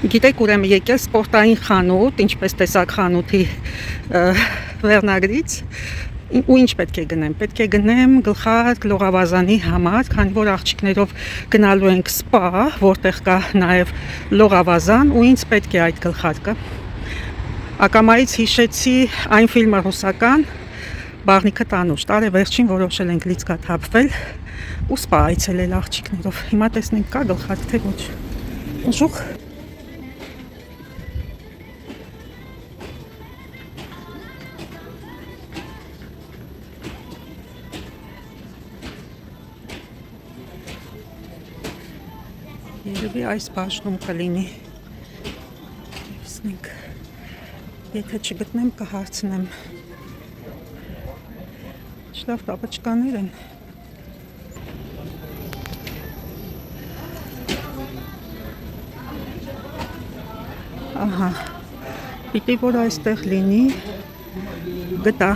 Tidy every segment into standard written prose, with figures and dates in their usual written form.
Գիտեք, ուրեմն եկել սպորտային խանութ, ինչպես տեսակ խանութի վերնագրից, ու ինչ պետք է գնեմ։ Պետք է գնեմ գլխարկ լողավազանի համար, քանի որ աղջիկներով գնալու ենք սպա, որտեղ կա նաև լողավազան, ու ինձ պետք է այդ գլխարկը։ Ակամայից հիշեցի այն ֆիլմը ռուսական Բաղնիքը տանուշ, տարեվերջին որոշել ենք լիցքաթափվել ու սպա այցելել աղջիկներով։ Հիմա տեսնենք կա գլխարկ թե ոչ։ Ուժուխ Երևի այս բաժնում կլինի։ Տեսնենք, եթե չգտնեմ կհարցնեմ։ Լավ տապաչկաներ են։ Ահա, պիտի որ այստեղ լինի, գտա,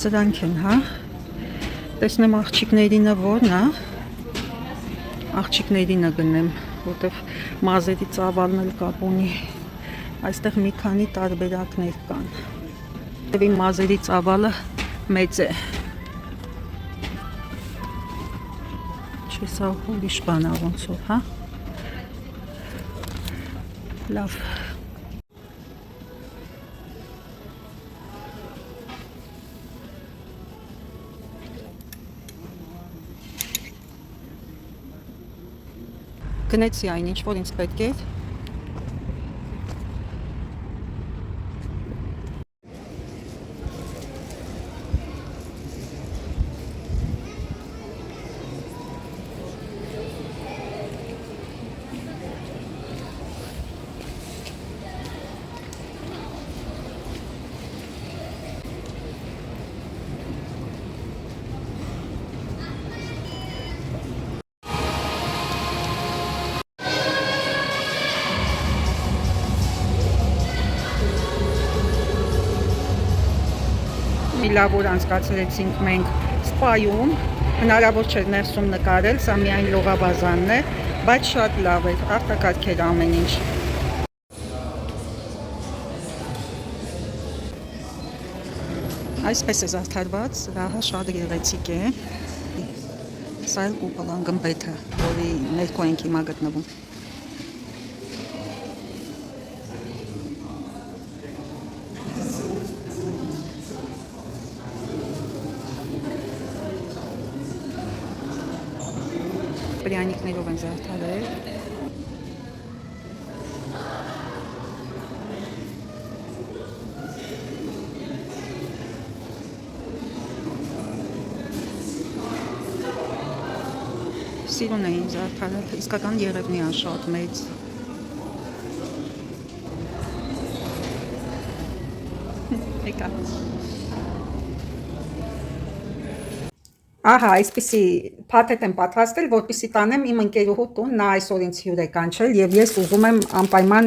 սրանք են, հա, տեսնեմ աղջիկներինը որն է, աղջիկներինը գնեմ, որտև մազերի ծավալն էլ կապ ունի, այստեղ մի քանի տարբերակներ կան, իմ մազերի ծավալը մեծ է, չէ սա ուրիշ բան ա ոնցով, հա, լավ, գնեցի այն ինչ որ ինձ պետք էր։ Լավ որ անցկացրեցինք մենք սպայում, հնարավոր չէր ներսում նկարել, սա միայն լողավազանն է, բայց շատ լավ էր, արտակարգ էր ամեն ինչ։ Այսպես է զարդարված, սրահը շատ գեղեցիկ է, սա էլ կուպոլան գմբեթը, որի ներքո ենք հիմա գտնվում։ Պրյանիկներով են զարդարել։ Սիրուն էին զարդարել, իսկական Երևնի ա շատ մեծ։ Եկա։ Ահա, այսպիսի փաթեթ եմ պատրաստել, որպեսզի տանեմ իմ ընկերուհու տուն, նա այսօր ինձ հյուր է կանչել եւ ես ուզում եմ անպայման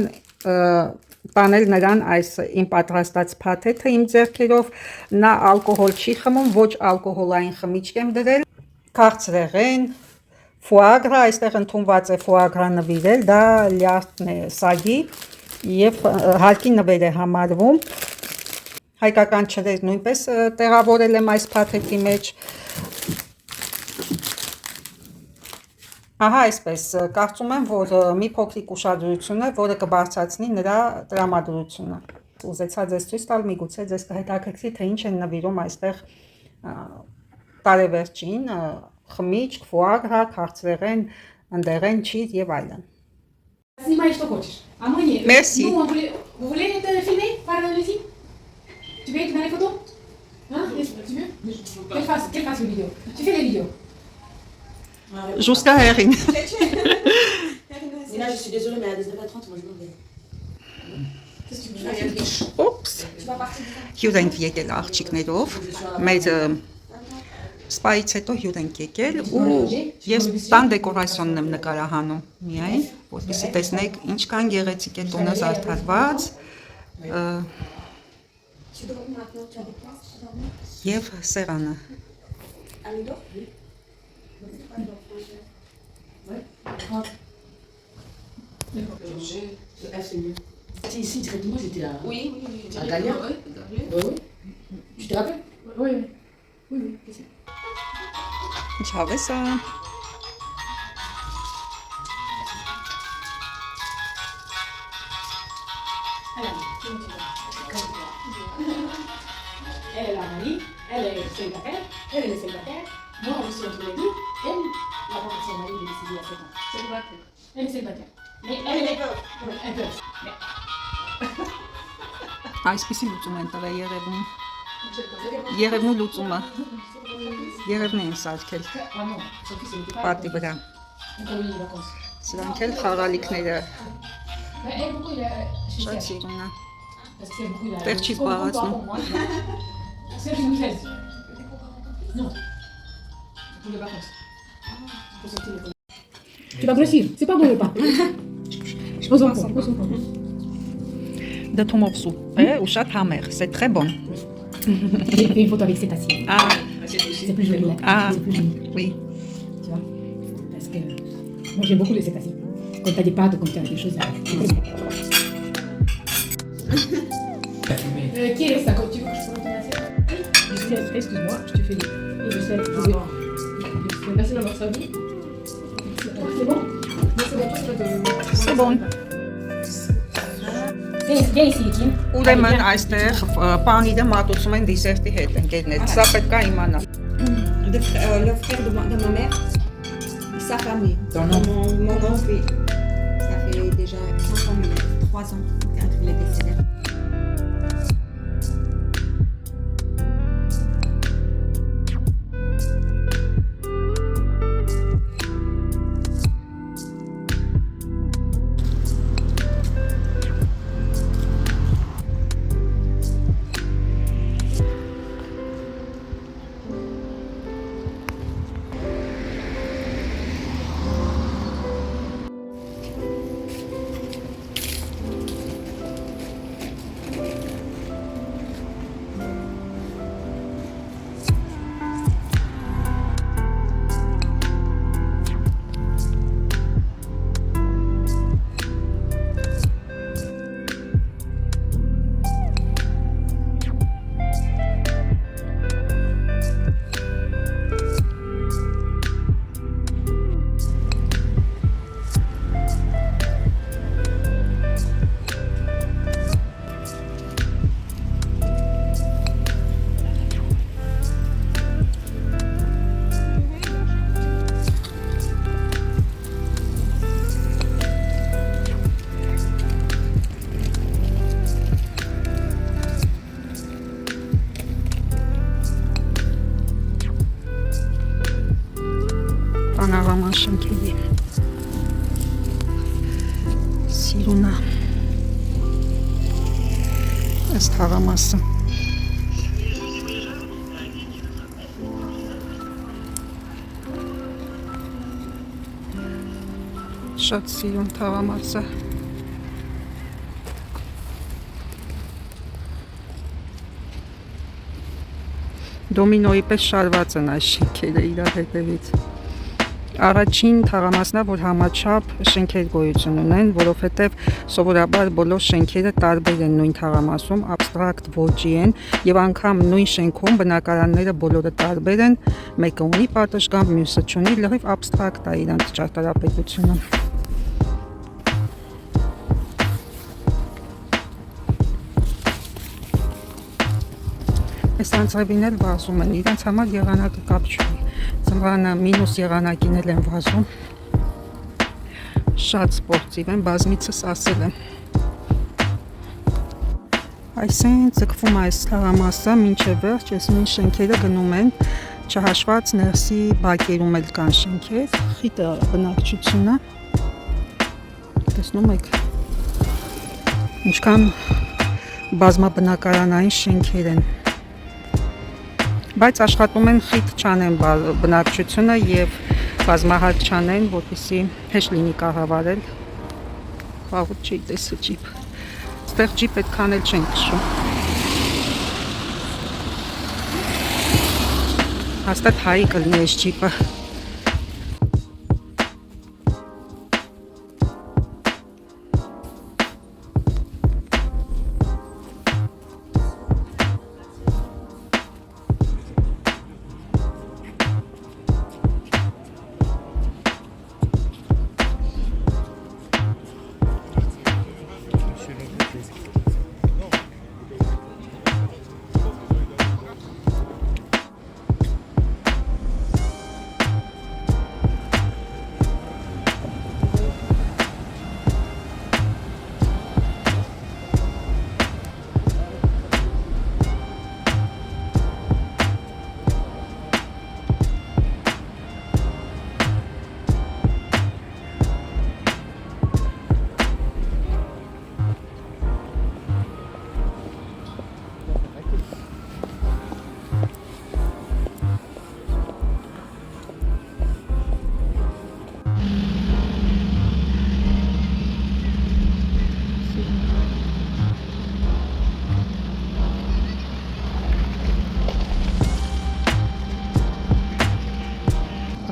տանել նրան այս իմ պատրաստած փաթեթը իմ ձեռքերով, նա ալկոհոլ չի խմում, ոչ ալկոհոլային խմիչք եմ դրել, քաղցրեղեն, ֆուագրա, այստեղ ընդունված է ֆուագրա նվիրել, դա լյարդն է սագի եւ հարկի նվեր է համարվում, հայկական չրեր նույնպես տեղավորել եմ այս փաթեթի մեջ։ Ահա այսպես, կարծում եմ, որ մի փոքրիկ ուշադրություն է, որը կբարձրացնի նրա տրամադրությունը։ Ուզեցա ձեզ ցույց տալ, միգուցե ձեզ կհետաքրքրի, թե ինչ են նվիրում այստեղ տարեվերջին, խմիչք, ֆուագրա, քաղցրեղեն, ընդեղեն, չիզ եւ այլն։ Снимай что хочешь. А мы нет. Merci. Ну, vous voulez это filmer par le film? Tu veux être dans les photos? Hein? Tu veux? Qu'elle fasse une vidéo. Tu fais les vidéos. Jusqu'à Herring. Là, je suis désolée, mais à 19h30, moi je m'en vais. Qu'est-ce que tu veux faire? Օպս։ Հյուր ենք եկել աղջիկներով, մեր սպայից հետո հյուր ենք եկել ու ես տան դեկորացիոնն եմ նկարահանում միայն, որպեսզի տեսնեք ինչքան գեղեցիկ է տունը զարդարված եւ սեղանը։ Le F, c'est mieux. Si, ici, directement, j'étais à. Oui. À Galliard. Oui. Oui. Tu te rappelles? Oui. Qu'est-ce que Ինչ հավես է։ Elle est la Marie, elle est célibataire, elle est célibataire. Moi, je suis entre les deux. Elle, la femme de son mari, il est décidé à 7 ans. Célibataire. Elle est célibataire. Mais elle est un peu. Այսպեսի լուծում են տվել Երևնում։ Երևնու լուծումը։ Երևնն են սարքել Ah non, son fils, il n'était pas. պատի վրա։ On colonie les vacances. Սրանք էլ խաղալիքները Mais elle, beaucoup, il a. շատ սիրուն է։ Parce que c'est beaucoup, il a. Père Chico, Comme toi, non? pour moi. C'est une nouvelle. Non. Pour les vacances. Pour sortir les vacances. Tu vas grossir, c'est pas bon le pain. Pose un peu. Դդումով սուպ է ու շատ համեղ, c'est très bon։ J'ai fait une photo avec cette assiette. Ah, C'est plus joli là. Ah. C'est plus joli. oui. Tu vois? Parce que moi j'aime beaucoup les cétacés. Quand t'as des pâtes ou quand t'as des choses à. Qui est ça? Tu veux que je prenne ton assiette? Excuse-moi, je te fais des. Et je sais, merci d'avoir servi. C'est bon? C'est bon։ Viens ici, Kim. Ուրեմն այստեղ պանիրը մատուցում են դիսերտի հետ ընկերներ։ Սա պետք է իմանալ։ Le frère de ma mère, sa famille. Mon oncle, oui. Ça fait déjà 5 ans, 3 ans qu'il est décédé. Պանավաման շենքերի սիրունա ըստ հավամասը շատ սիրուն թաղամասը դոմինոյի պես շարված են այս շենքերը իրար հետևից Առաջին թաղամասն է, որ համաչափ շենքեր գոյություն ունեն, որովհետև սովորաբար բոլոր շենքերը տարբեր են նույն թաղամասում, абստրակտ ոճի են եւ անգամ նույն շենքում բնակարանները բոլորը տարբեր են, մեկը ունի պատշգամբ, մյուսը չունի, լրիվ абստրակտ է իրանց ճարտարապետությունը։ Այս անձրևին էլ վազում են, իրանց համար եղանակը կապ չունի։ Ձմռանը մինուս եղանակին էլ են վազում շատ սպորտիվ են, բազմիցս ասել եմ այսեն ձգվում այս թաղամասը մինչև վերջ, այս նույն շենքերը գնում են չհաշված ներսի բակերում էլ կան շենքեր խիտ բնակչությունը տեսնում եք ինչքան բազմաբնակարանային շենքեր են Բայց աշխատում են խիտ չանեն բնակչությունը եւ բազմահարկ չանեն, որպեսզի հեշտ լինի կառավարել։ Վաղուց չի տեսը ջիպ։ Ստեղ ջիպ այդքան էլ չեն քշում։ Հաստատ հայի կլինի այս ջիպը։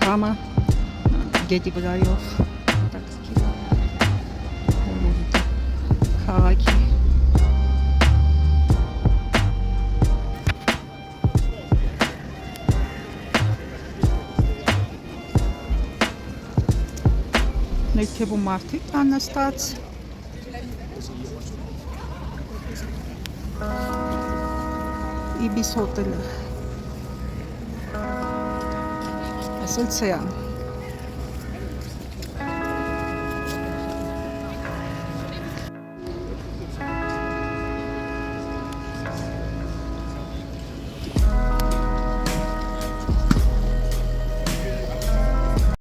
դրամը գետի վրայով քաղաքի ներքևում մարդիկ կան նստած Ibis հոթելը ասել ցեան